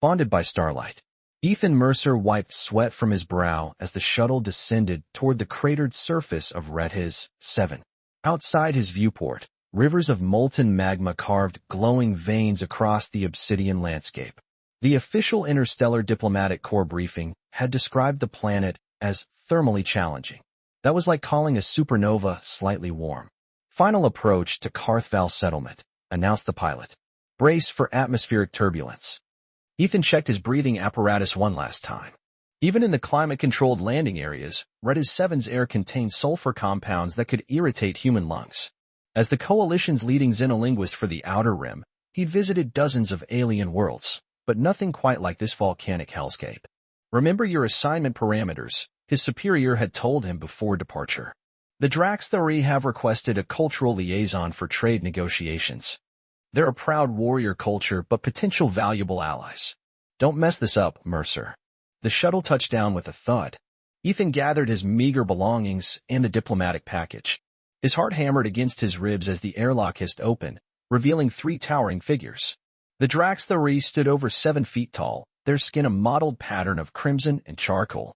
bonded by starlight. Ethan Mercer wiped sweat from his brow as the shuttle descended toward the cratered surface of Redhis 7. Outside his viewport, rivers of molten magma carved glowing veins across the obsidian landscape. The official Interstellar Diplomatic Corps briefing had described the planet as thermally challenging. That was like calling a supernova slightly warm. Final approach to Karthval settlement, announced the pilot. Brace for atmospheric turbulence. Ethan checked his breathing apparatus one last time. Even in the climate-controlled landing areas, Redhis 7's air contained sulfur compounds that could irritate human lungs. As the Coalition's leading xenolinguist for the Outer Rim, he'd visited dozens of alien worlds, but nothing quite like this volcanic hellscape. Remember your assignment parameters, his superior had told him before departure. The Draxthari have requested a cultural liaison for trade negotiations. They're a proud warrior culture, but potential valuable allies. Don't mess this up, Mercer. The shuttle touched down with a thud. Ethan gathered his meager belongings and the diplomatic package. His heart hammered against his ribs as the airlock hissed open, revealing 3 towering figures. The Draxthari stood over 7 feet tall, their skin a mottled pattern of crimson and charcoal.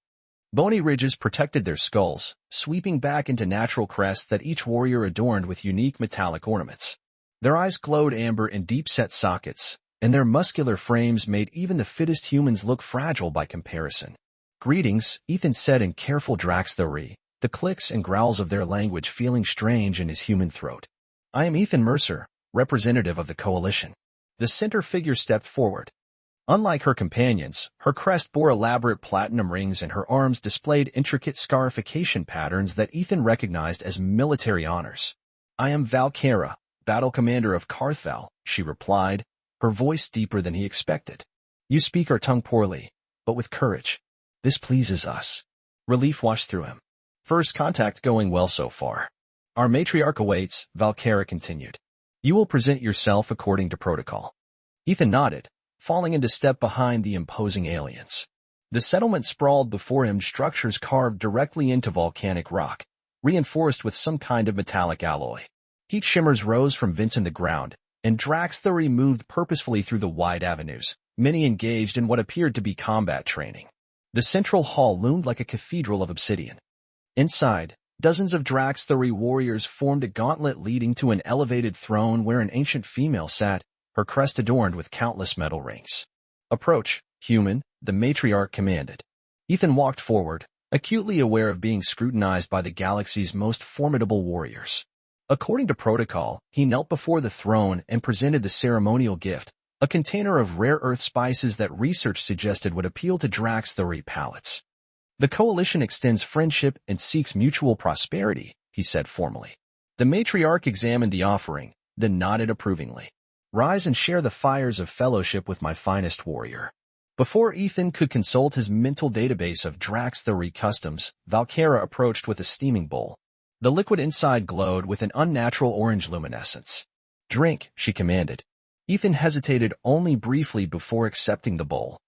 Bony ridges protected their skulls, sweeping back into natural crests that each warrior adorned with unique metallic ornaments. Their eyes glowed amber in deep-set sockets, and their muscular frames made even the fittest humans look fragile by comparison. Greetings, Ethan said in careful Draxthari, the clicks and growls of their language feeling strange in his human throat. I am Ethan Mercer, representative of the Coalition. The center figure stepped forward. Unlike her companions, her crest bore elaborate platinum rings and her arms displayed intricate scarification patterns that Ethan recognized as military honors. I am Valkyra, battle commander of Karthval, she replied, her voice deeper than he expected. You speak our tongue poorly, but with courage. This pleases us. Relief washed through him. First contact going well so far. Our matriarch awaits, Valkyra continued. You will present yourself according to protocol. Ethan nodded, falling into step behind the imposing aliens. The settlement sprawled before him, structures carved directly into volcanic rock, reinforced with some kind of metallic alloy. Heat shimmers rose from vents in the ground, and Draxthari moved purposefully through the wide avenues, many engaged in what appeared to be combat training. The central hall loomed like a cathedral of obsidian. Inside, dozens of Draxthari warriors formed a gauntlet leading to an elevated throne where an ancient female sat, her crest adorned with countless metal rings. Approach, human, the matriarch commanded. Ethan walked forward, acutely aware of being scrutinized by the galaxy's most formidable warriors. According to protocol, he knelt before the throne and presented the ceremonial gift, a container of rare earth spices that research suggested would appeal to Draxthari palates. The Coalition extends friendship and seeks mutual prosperity, he said formally. The matriarch examined the offering, then nodded approvingly. Rise and share the fires of fellowship with my finest warrior. Before Ethan could consult his mental database of Draxthari customs, Valkyra approached with a steaming bowl. The liquid inside glowed with an unnatural orange luminescence. Drink, she commanded. Ethan hesitated only briefly before accepting the bowl.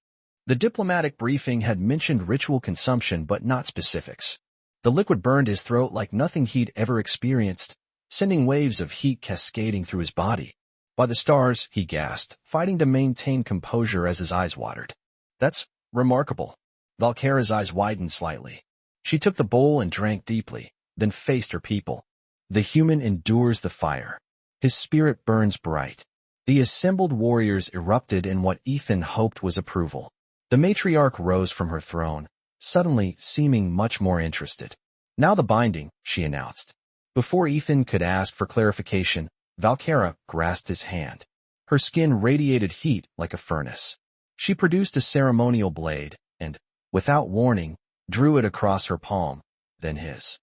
The diplomatic briefing had mentioned ritual consumption but not specifics. The liquid burned his throat like nothing he'd ever experienced, sending waves of heat cascading through his body. By the stars, he gasped, fighting to maintain composure as his eyes watered. That's remarkable. Valkyra's eyes widened slightly. She took the bowl and drank deeply, then faced her people. The human endures the fire. His spirit burns bright. The assembled warriors erupted in what Ethan hoped was approval. The matriarch rose from her throne, suddenly seeming much more interested. Now the binding, she announced. Before Ethan could ask for clarification, Valkyra grasped his hand. Her skin radiated heat like a furnace. She produced a ceremonial blade and, without warning, drew it across her palm, then his.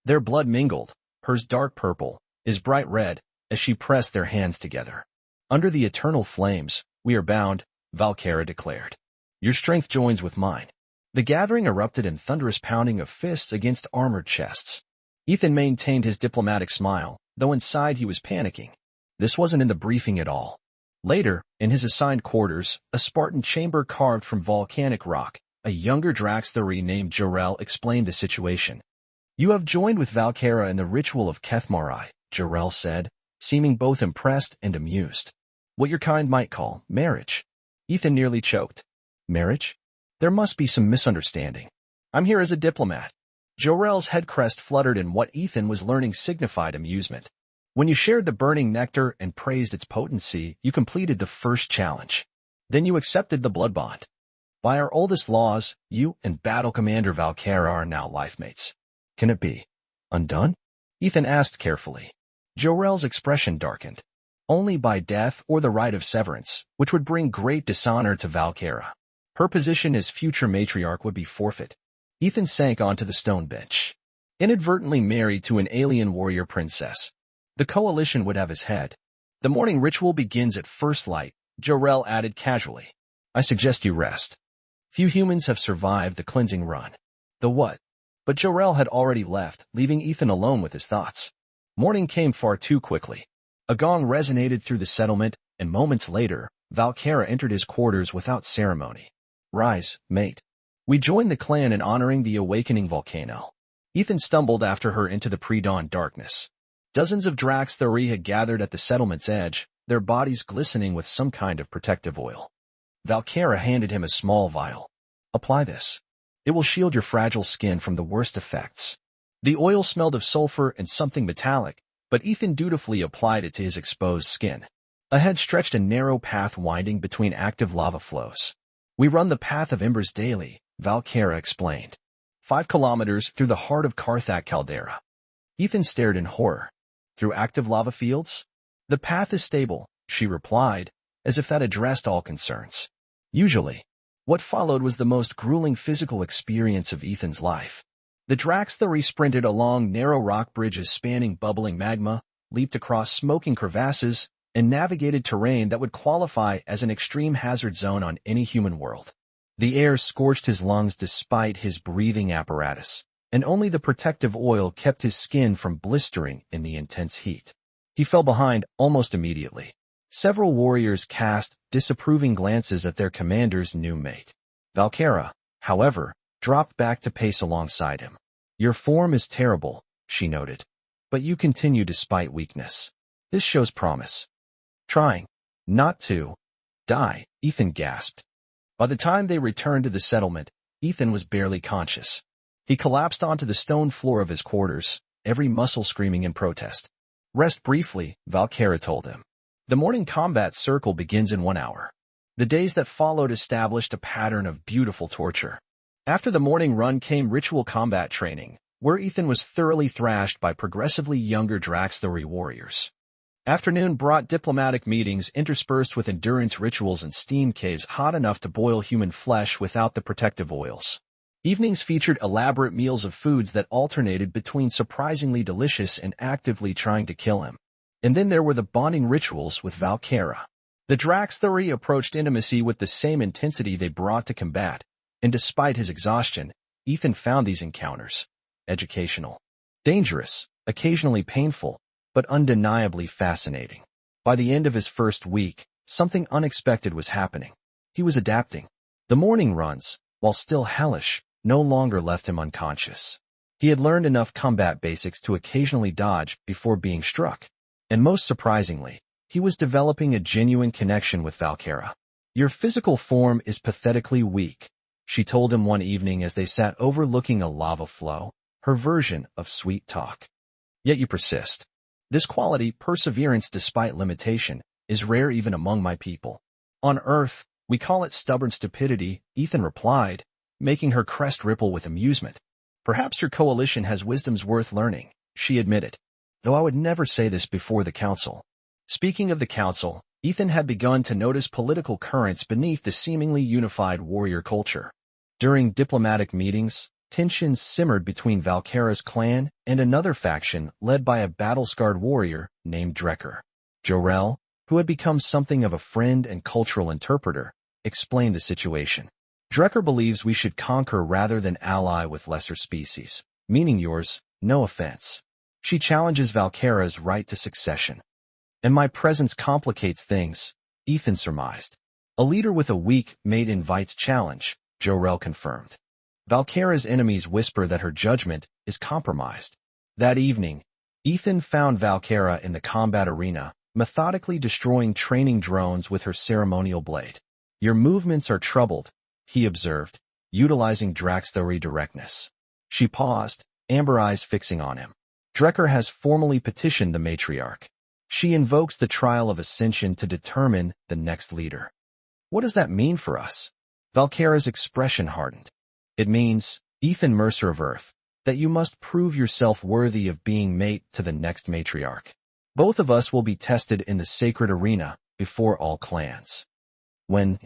Their blood mingled, hers dark purple, his bright red, as she pressed their hands together. Under the eternal flames, we are bound, Valkyra declared. Your strength joins with mine. The gathering erupted in thunderous pounding of fists against armored chests. Ethan maintained his diplomatic smile, though inside he was panicking. This wasn't in the briefing at all. Later, in his assigned quarters, a Spartan chamber carved from volcanic rock, a younger Draxthari named Jarrell explained the situation. You have joined with Valkyra in the ritual of Kethmarai, Jarrell said, seeming both impressed and amused. What your kind might call marriage. Ethan nearly choked. Marriage? There must be some misunderstanding. I'm here as a diplomat. Jor-El's head crest fluttered and what Ethan was learning signified amusement. When you shared the burning nectar and praised its potency, you completed the first challenge. Then you accepted the blood bond. By our oldest laws, you and Battle Commander Valkyra are now lifemates. Can it be undone? Ethan asked carefully. Jor-El's expression darkened. Only by death or the rite of severance, which would bring great dishonor to Valkyra. Her position as future matriarch would be forfeit. Ethan sank onto the stone bench. Inadvertently married to an alien warrior princess. The coalition would have his head. The morning ritual begins at first light, Jor-El added casually. I suggest you rest. Few humans have survived the cleansing run. The what? But Jor-El had already left, leaving Ethan alone with his thoughts. Morning came far too quickly. A gong resonated through the settlement, and moments later, Valkyra entered his quarters without ceremony. Rise, mate. We joined the clan in honoring the awakening volcano. Ethan stumbled after her into the pre-dawn darkness. Dozens of Drax-Thari had gathered at the settlement's edge, their bodies glistening with some kind of protective oil. Valkyra handed him a small vial. Apply this. It will shield your fragile skin from the worst effects. The oil smelled of sulfur and something metallic, but Ethan dutifully applied it to his exposed skin. Ahead stretched a narrow path winding between active lava flows. We run the Path of Embers daily, Valkyra explained. 5 kilometers through the heart of Karthak caldera. Ethan stared in horror. Through active lava fields? The path is stable, she replied, as if that addressed all concerns. Usually. What followed was the most grueling physical experience of Ethan's life. The Drax-Thari sprinted along narrow rock bridges spanning bubbling magma, leaped across smoking crevasses, and navigated terrain that would qualify as an extreme hazard zone on any human world. The air scorched his lungs despite his breathing apparatus, and only the protective oil kept his skin from blistering in the intense heat. He fell behind almost immediately. Several warriors cast disapproving glances at their commander's new mate. Valkyra, however, dropped back to pace alongside him. Your form is terrible, she noted. But you continue despite weakness. This shows promise. Trying not to die, Ethan gasped. By the time they returned to the settlement, Ethan was barely conscious. He collapsed onto the stone floor of his quarters, every muscle screaming in protest. Rest briefly, Valkyra told him. The morning combat circle begins in 1 hour. The days that followed established a pattern of beautiful torture. After the morning run came ritual combat training, where Ethan was thoroughly thrashed by progressively younger Drax-Thari warriors. Afternoon brought diplomatic meetings interspersed with endurance rituals and steam caves hot enough to boil human flesh without the protective oils. Evenings featured elaborate meals of foods that alternated between surprisingly delicious and actively trying to kill him. And then there were the bonding rituals with Valkyra. The Drax-Thari approached intimacy with the same intensity they brought to combat, and despite his exhaustion, Ethan found these encounters educational, dangerous, occasionally painful, but undeniably fascinating. By the end of his first week, something unexpected was happening. He was adapting. The morning runs, while still hellish, no longer left him unconscious. He had learned enough combat basics to occasionally dodge before being struck. And most surprisingly, he was developing a genuine connection with Valkyra. Your physical form is pathetically weak, she told him one evening as they sat overlooking a lava flow, her version of sweet talk. Yet you persist. This quality, perseverance despite limitation, is rare even among my people. On Earth, we call it stubborn stupidity, Ethan replied, making her crest ripple with amusement. Perhaps your coalition has wisdoms worth learning, she admitted. Though I would never say this before the council. Speaking of the council, Ethan had begun to notice political currents beneath the seemingly unified warrior culture. During diplomatic meetings, tensions simmered between Valkyra's clan and another faction led by a battle-scarred warrior named Drecker. Jor-El, who had become something of a friend and cultural interpreter, explained the situation. Drecker believes we should conquer rather than ally with lesser species, meaning yours, no offense. She challenges Valkyra's right to succession. And my presence complicates things, Ethan surmised. A leader with a weak mate invites challenge, Jor-El confirmed. Valkyra's enemies whisper that her judgment is compromised. That evening, Ethan found Valkyra in the combat arena, methodically destroying training drones with her ceremonial blade. Your movements are troubled, he observed, utilizing Drax's theory directness. She paused, amber eyes fixing on him. Drekker has formally petitioned the matriarch. She invokes the trial of ascension to determine the next leader. What does that mean for us? Valkyra's expression hardened. It means, Ethan Mercer of Earth, that you must prove yourself worthy of being mate to the next matriarch. Both of us will be tested in the sacred arena before all clans. When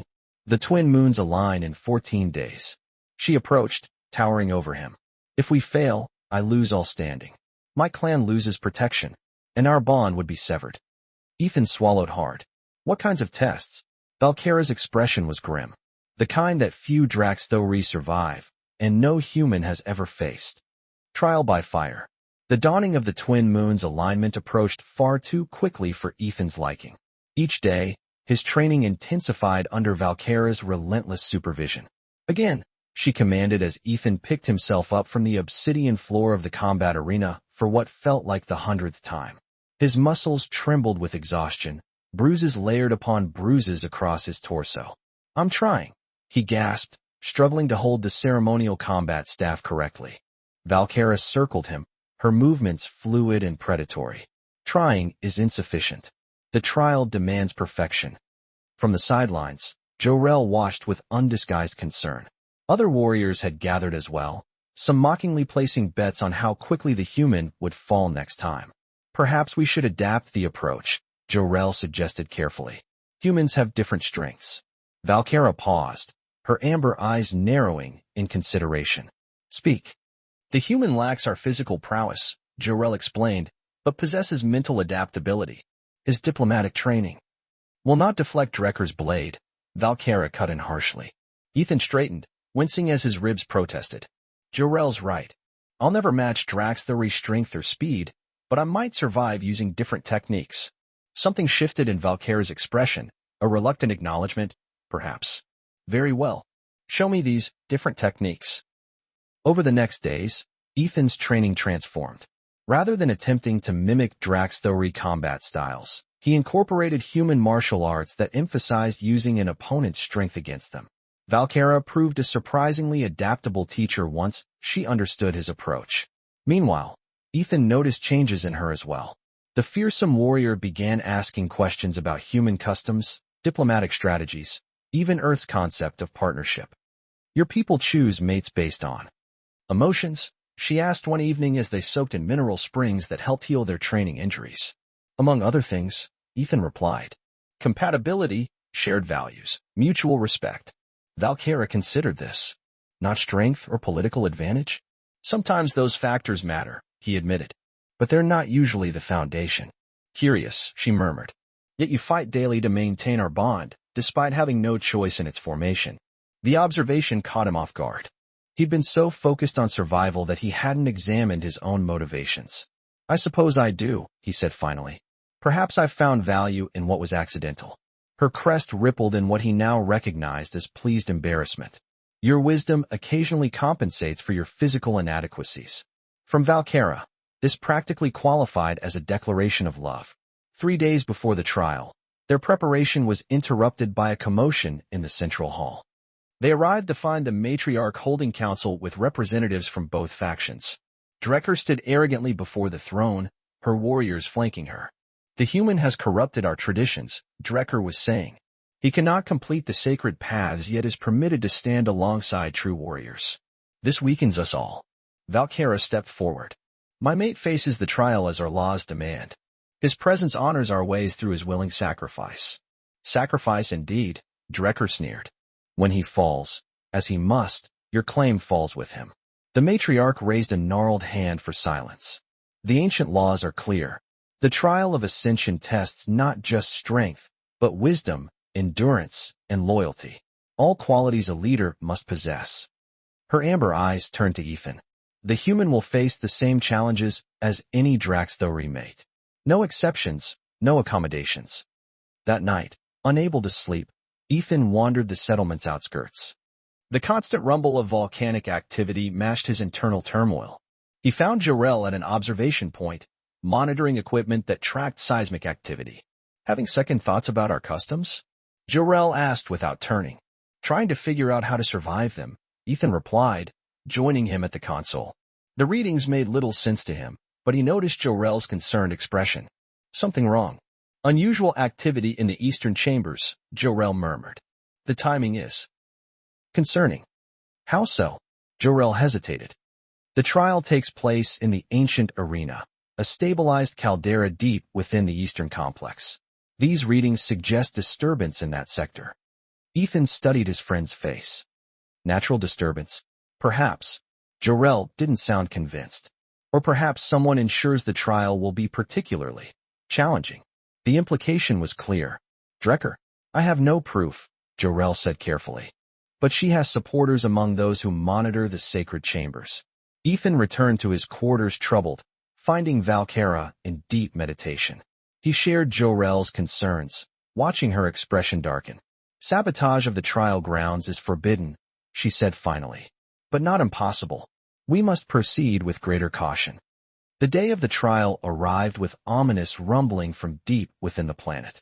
the twin moons align in 14 days, she approached, towering over him. If we fail, I lose all standing. My clan loses protection, and our bond would be severed. Ethan swallowed hard. What kinds of tests? Valkyra's expression was grim. The kind that few Draxthori survive, and no human has ever faced. Trial by fire. The dawning of the twin moons' alignment approached far too quickly for Ethan's liking. Each day, his training intensified under Valkyra's relentless supervision. Again, she commanded as Ethan picked himself up from the obsidian floor of the combat arena for what felt like the 100th time. His muscles trembled with exhaustion, bruises layered upon bruises across his torso. I'm trying, he gasped, struggling to hold the ceremonial combat staff correctly. Valkyra circled him, her movements fluid and predatory. Trying is insufficient. The trial demands perfection. From the sidelines, Jor-El watched with undisguised concern. Other warriors had gathered as well, some mockingly placing bets on how quickly the human would fall next time. Perhaps we should adapt the approach, Jor-El suggested carefully. Humans have different strengths. Valkyra paused, her amber eyes narrowing in consideration. Speak. The human lacks our physical prowess, Jor-El explained, but possesses mental adaptability. His diplomatic training will not deflect Drekker's blade, Valkyra cut in harshly. Ethan straightened, wincing as his ribs protested. Jor-El's right. I'll never match Draxthori's strength or speed, but I might survive using different techniques. Something shifted in Valkyra's expression, a reluctant acknowledgement, perhaps. Very well. Show me these different techniques. Over the next days, Ethan's training transformed. Rather than attempting to mimic Draxthori combat styles, he incorporated human martial arts that emphasized using an opponent's strength against them. Valkyra proved a surprisingly adaptable teacher once she understood his approach. Meanwhile, Ethan noticed changes in her as well. The fearsome warrior began asking questions about human customs, diplomatic strategies, even Earth's concept of partnership. Your people choose mates based on emotions, she asked one evening as they soaked in mineral springs that helped heal their training injuries. Among other things, Ethan replied. Compatibility, shared values, mutual respect. Valkyra considered this. Not strength or political advantage? Sometimes those factors matter, he admitted. But they're not usually the foundation. Curious, she murmured. Yet you fight daily to maintain our bond, despite having no choice in its formation. The observation caught him off guard. He'd been so focused on survival that he hadn't examined his own motivations. I suppose I do, he said finally. Perhaps I've found value in what was accidental. Her crest rippled in what he now recognized as pleased embarrassment. Your wisdom occasionally compensates for your physical inadequacies. From Valkyra, this practically qualified as a declaration of love. 3 days before the trial, their preparation was interrupted by a commotion in the central hall. They arrived to find the matriarch holding council with representatives from both factions. Drekker stood arrogantly before the throne, her warriors flanking her. The human has corrupted our traditions, Drekker was saying. He cannot complete the sacred paths yet is permitted to stand alongside true warriors. This weakens us all. Valkyra stepped forward. My mate faces the trial as our laws demand. His presence honors our ways through his willing sacrifice. Sacrifice indeed, Drekker sneered. When he falls, as he must, your claim falls with him. The matriarch raised a gnarled hand for silence. The ancient laws are clear. The trial of ascension tests not just strength, but wisdom, endurance, and loyalty. All qualities a leader must possess. Her amber eyes turned to Ethan. The human will face the same challenges as any Draxthori mate. No exceptions, no accommodations. That night, unable to sleep, Ethan wandered the settlement's outskirts. The constant rumble of volcanic activity matched his internal turmoil. He found Jor-El at an observation point, monitoring equipment that tracked seismic activity. Having second thoughts about our customs? Jorel asked without turning. Trying to figure out how to survive them, Ethan replied, joining him at the console. The readings made little sense to him, but he noticed Jorel's concerned expression. Something wrong. Unusual activity in the eastern chambers, Jorel murmured. The timing is concerning. How so? Jorel hesitated. The trial takes place in the ancient arena, a stabilized caldera deep within the eastern complex. These readings suggest disturbance in that sector. Ethan studied his friend's face. Natural disturbance? Perhaps. Jorel didn't sound convinced. Or perhaps someone ensures the trial will be particularly challenging. The implication was clear. Drecker, I have no proof, Jorel said carefully. But she has supporters among those who monitor the sacred chambers. Ethan returned to his quarters troubled, finding Valkyra in deep meditation. He shared Jorel's concerns, watching her expression darken. Sabotage of the trial grounds is forbidden, she said finally. But not impossible. We must proceed with greater caution. The day of the trial arrived with ominous rumbling from deep within the planet.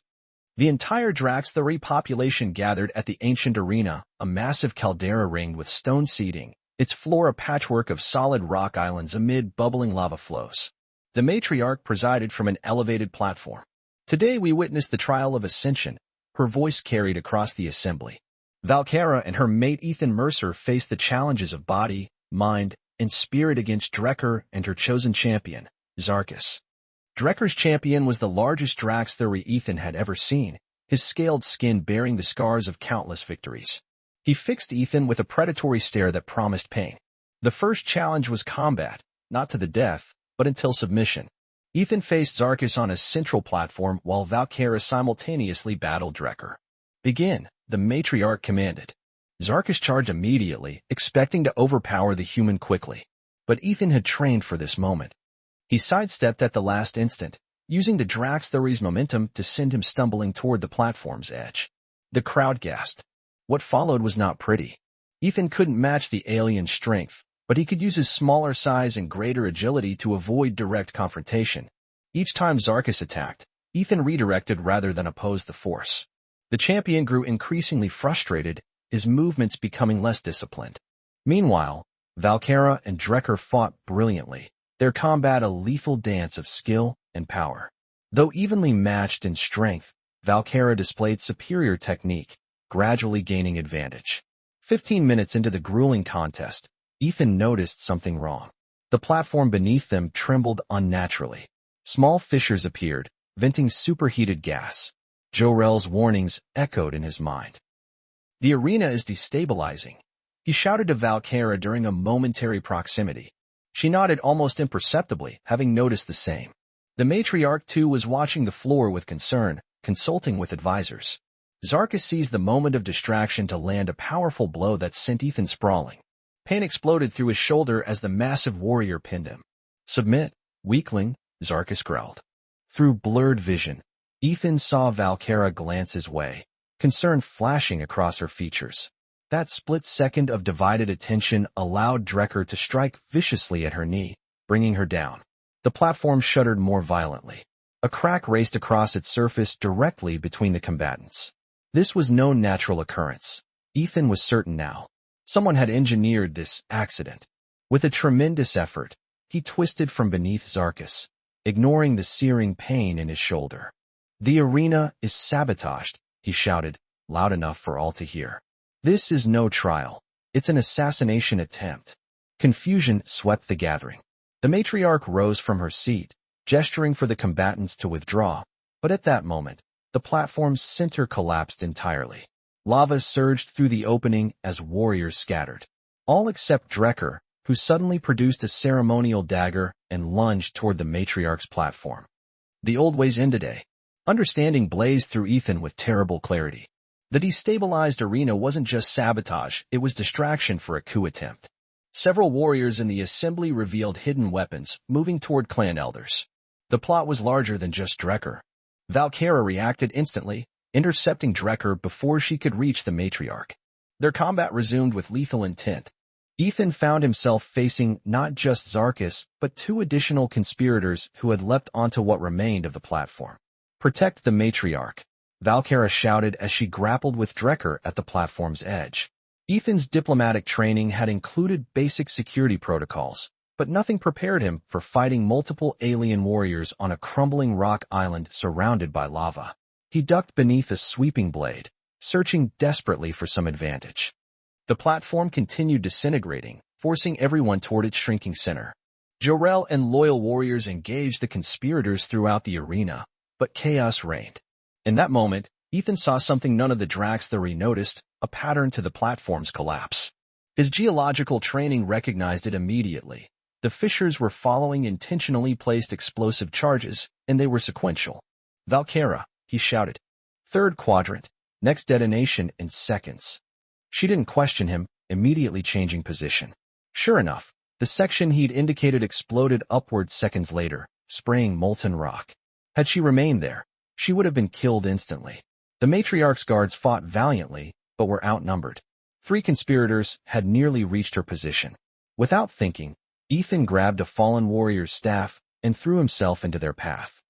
The entire Draxthari population gathered at the ancient arena, a massive caldera ringed with stone seating, its floor a patchwork of solid rock islands amid bubbling lava flows. The matriarch presided from an elevated platform. Today we witnessed the trial of ascension, her voice carried across the assembly. Valkyra and her mate Ethan Mercer faced the challenges of body, mind, and spirit against Drecker and her chosen champion, Zarkus. Drecker's champion was the largest Draxthari Ethan had ever seen, his scaled skin bearing the scars of countless victories. He fixed Ethan with a predatory stare that promised pain. The first challenge was combat, not to the death, but until submission. Ethan faced Zarkus on a central platform while Valkyra simultaneously battled Drecker. Begin, the matriarch commanded. Zarkus charged immediately, expecting to overpower the human quickly. But Ethan had trained for this moment. He sidestepped at the last instant, using the Draxthari's momentum to send him stumbling toward the platform's edge. The crowd gasped. What followed was not pretty. Ethan couldn't match the alien's strength, but he could use his smaller size and greater agility to avoid direct confrontation. Each time Zarkus attacked, Ethan redirected rather than opposed the force. The champion grew increasingly frustrated, his movements becoming less disciplined. Meanwhile, Valkyra and Drecker fought brilliantly, their combat a lethal dance of skill and power. Though evenly matched in strength, Valkyra displayed superior technique, gradually gaining advantage. 15 minutes into the grueling contest, Ethan noticed something wrong. The platform beneath them trembled unnaturally. Small fissures appeared, venting superheated gas. Jorel's warnings echoed in his mind. The arena is destabilizing, he shouted to Valkyra during a momentary proximity. She nodded almost imperceptibly, having noticed the same. The matriarch, too, was watching the floor with concern, consulting with advisors. Zarkus seized the moment of distraction to land a powerful blow that sent Ethan sprawling. Pain exploded through his shoulder as the massive warrior pinned him. Submit, weakling, Zarkus growled. Through blurred vision, Ethan saw Valkyra glance his way, concern flashing across her features. That split second of divided attention allowed Drecker to strike viciously at her knee, bringing her down. The platform shuddered more violently. A crack raced across its surface directly between the combatants. This was no natural occurrence. Ethan was certain now. Someone had engineered this accident. With a tremendous effort, he twisted from beneath Zarkus, ignoring the searing pain in his shoulder. The arena is sabotaged, he shouted, loud enough for all to hear. This is no trial. It's an assassination attempt. Confusion swept the gathering. The matriarch rose from her seat, gesturing for the combatants to withdraw, but at that moment, the platform's center collapsed entirely. Lava surged through the opening as warriors scattered. All except Drecker, who suddenly produced a ceremonial dagger and lunged toward the matriarch's platform. The old ways end today. Understanding blazed through Ethan with terrible clarity. The destabilized arena wasn't just sabotage, it was distraction for a coup attempt. Several warriors in the assembly revealed hidden weapons, moving toward clan elders. The plot was larger than just Drecker. Valkyra reacted instantly, intercepting Drecker before she could reach the matriarch. Their combat resumed with lethal intent. Ethan found himself facing not just Zarkus, but two additional conspirators who had leapt onto what remained of the platform. Protect the matriarch. Valkyra shouted as she grappled with Drekker at the platform's edge. Ethan's diplomatic training had included basic security protocols, but nothing prepared him for fighting multiple alien warriors on a crumbling rock island surrounded by lava. He ducked beneath a sweeping blade, searching desperately for some advantage. The platform continued disintegrating, forcing everyone toward its shrinking center. Jor-El and loyal warriors engaged the conspirators throughout the arena, but chaos reigned. In that moment, Ethan saw something none of the Draxtheri noticed, a pattern to the platform's collapse. His geological training recognized it immediately. The fissures were following intentionally placed explosive charges, and they were sequential. "Valkyra," he shouted. "Third quadrant, next detonation in seconds." She didn't question him, immediately changing position. Sure enough, the section he'd indicated exploded upward seconds later, spraying molten rock. Had she remained there, she would have been killed instantly. The matriarch's guards fought valiantly, but were outnumbered. 3 conspirators had nearly reached her position. Without thinking, Ethan grabbed a fallen warrior's staff and threw himself into their path.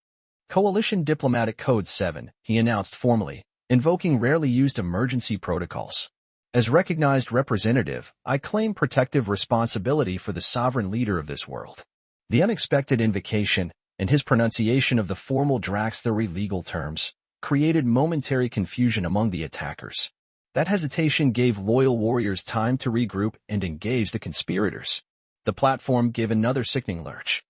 "Coalition Diplomatic Code 7, he announced formally, invoking rarely used emergency protocols. "As recognized representative, I claim protective responsibility for the sovereign leader of this world." The unexpected invocation and his pronunciation of the formal Draxtheri legal terms created momentary confusion among the attackers. That hesitation gave loyal warriors time to regroup and engage the conspirators. The platform gave another sickening lurch.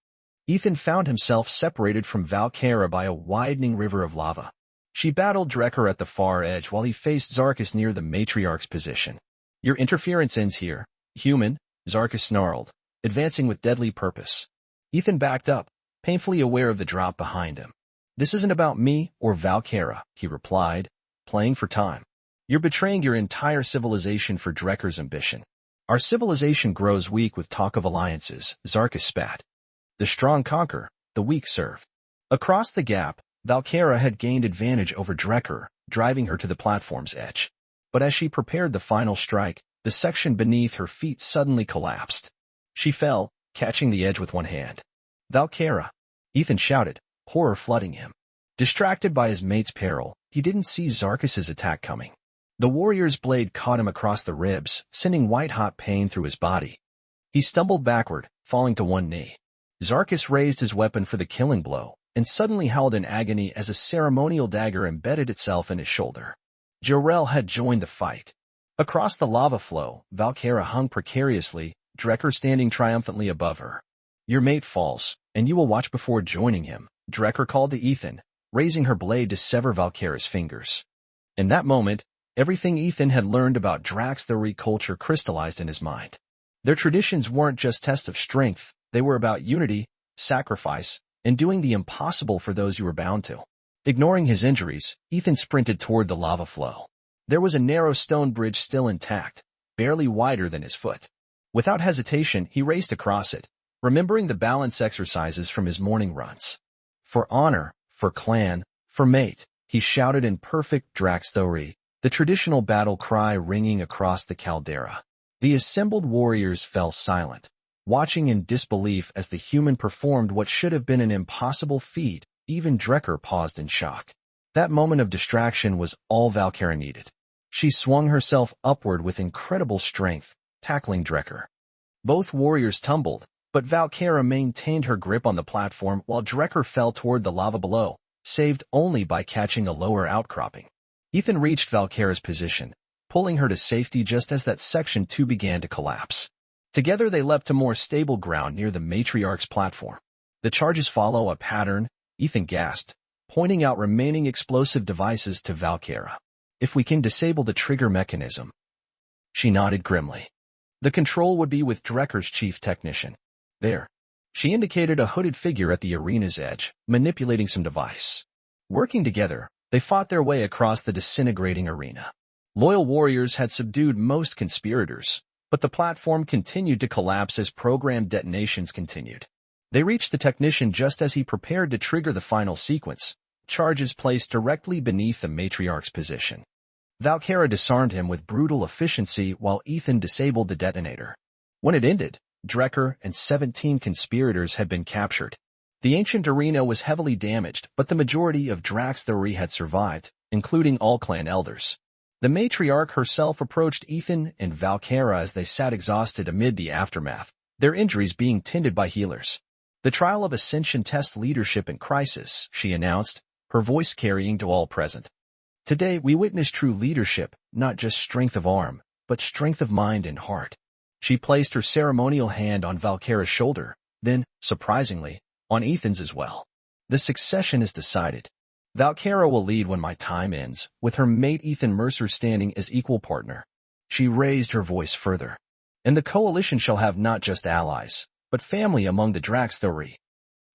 Ethan found himself separated from Valkyra by a widening river of lava. She battled Drekker at the far edge while he faced Zarkus near the matriarch's position. "Your interference ends here, human," Zarkus snarled, advancing with deadly purpose. Ethan backed up, painfully aware of the drop behind him. "This isn't about me or Valkyra," he replied, playing for time. "You're betraying your entire civilization for Drekker's ambition." "Our civilization grows weak with talk of alliances," Zarkus spat. "The strong conquer, the weak serve." Across the gap, Valkyra had gained advantage over Drekker, driving her to the platform's edge. But as she prepared the final strike, the section beneath her feet suddenly collapsed. She fell, catching the edge with one hand. "Valkyra!" Ethan shouted, horror flooding him. Distracted by his mate's peril, he didn't see Zarkus's attack coming. The warrior's blade caught him across the ribs, sending white-hot pain through his body. He stumbled backward, falling to one knee. Zarkus raised his weapon for the killing blow, and suddenly howled in agony as a ceremonial dagger embedded itself in his shoulder. Jor-El had joined the fight. Across the lava flow, Valkyra hung precariously, Drekker standing triumphantly above her. "Your mate falls, and you will watch before joining him," Drekker called to Ethan, raising her blade to sever Valkyra's fingers. In that moment, everything Ethan had learned about Draxtheri culture crystallized in his mind. Their traditions weren't just tests of strength, they were about unity, sacrifice, and doing the impossible for those you were bound to. Ignoring his injuries, Ethan sprinted toward the lava flow. There was a narrow stone bridge still intact, barely wider than his foot. Without hesitation, he raced across it, remembering the balance exercises from his morning runs. "For honor, for clan, for mate," he shouted in perfect Draxtheri, the traditional battle cry ringing across the caldera. The assembled warriors fell silent, watching in disbelief as the human performed what should have been an impossible feat. Even Drekker paused in shock. That moment of distraction was all Valkyra needed. She swung herself upward with incredible strength, tackling Drekker. Both warriors tumbled, but Valkyra maintained her grip on the platform while Drekker fell toward the lava below, saved only by catching a lower outcropping. Ethan reached Valkyra's position, pulling her to safety just as that section too began to collapse. Together they leapt to more stable ground near the matriarch's platform. "The charges follow a pattern," Ethan gasped, pointing out remaining explosive devices to Valkyra. "If we can disable the trigger mechanism." She nodded grimly. "The control would be with Drekker's chief technician. There." She indicated a hooded figure at the arena's edge, manipulating some device. Working together, they fought their way across the disintegrating arena. Loyal warriors had subdued most conspirators, but the platform continued to collapse as programmed detonations continued. They reached the technician just as he prepared to trigger the final sequence, charges placed directly beneath the matriarch's position. Valkyra disarmed him with brutal efficiency while Ethan disabled the detonator. When it ended, Drekker and 17 conspirators had been captured. The ancient arena was heavily damaged, but the majority of Draxtheri had survived, including all clan elders. The matriarch herself approached Ethan and Valkera as they sat exhausted amid the aftermath, their injuries being tended by healers. The trial of Ascension tests leadership in crisis, she announced, her voice carrying to all present. Today we witness true leadership, not just strength of arm, but strength of mind and heart. She placed her ceremonial hand on Valkera's shoulder, then, surprisingly, on Ethan's as well. The succession is decided. Valkera will lead when my time ends, with her mate Ethan Mercer standing as equal partner. She raised her voice further. And the coalition shall have not just allies, but family among the Draxthori.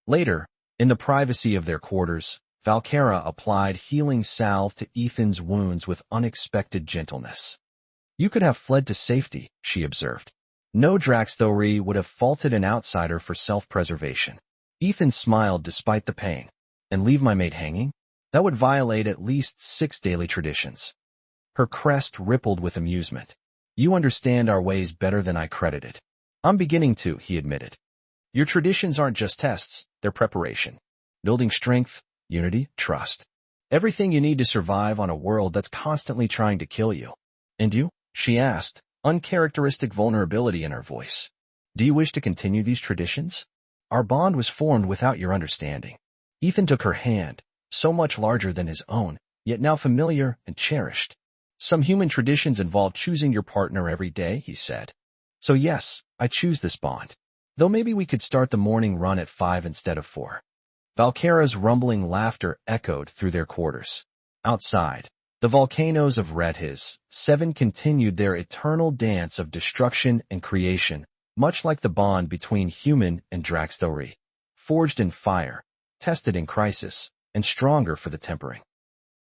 Later, in the privacy of their quarters, Valkera applied healing salve to Ethan's wounds with unexpected gentleness. You could have fled to safety, she observed. No Draxthori would have faulted an outsider for self-preservation. Ethan smiled despite the pain. And leave my mate hanging? That would violate at least 6 daily traditions. Her crest rippled with amusement. You understand our ways better than I credited. I'm beginning to, he admitted. Your traditions aren't just tests, they're preparation. Building strength, unity, trust. Everything you need to survive on a world that's constantly trying to kill you. And you? She asked, uncharacteristic vulnerability in her voice. Do you wish to continue these traditions? Our bond was formed without your understanding. Ethan took her hand, so much larger than his own, yet now familiar and cherished. Some human traditions involve choosing your partner every day, he said. So yes, I choose this bond. Though maybe we could start the morning run at 5 instead of 4. Valkera's rumbling laughter echoed through their quarters. Outside, the volcanoes of Redhis, 7 continued their eternal dance of destruction and creation, much like the bond between human and Draxthori. Forged in fire, tested in crisis, and stronger for the tempering.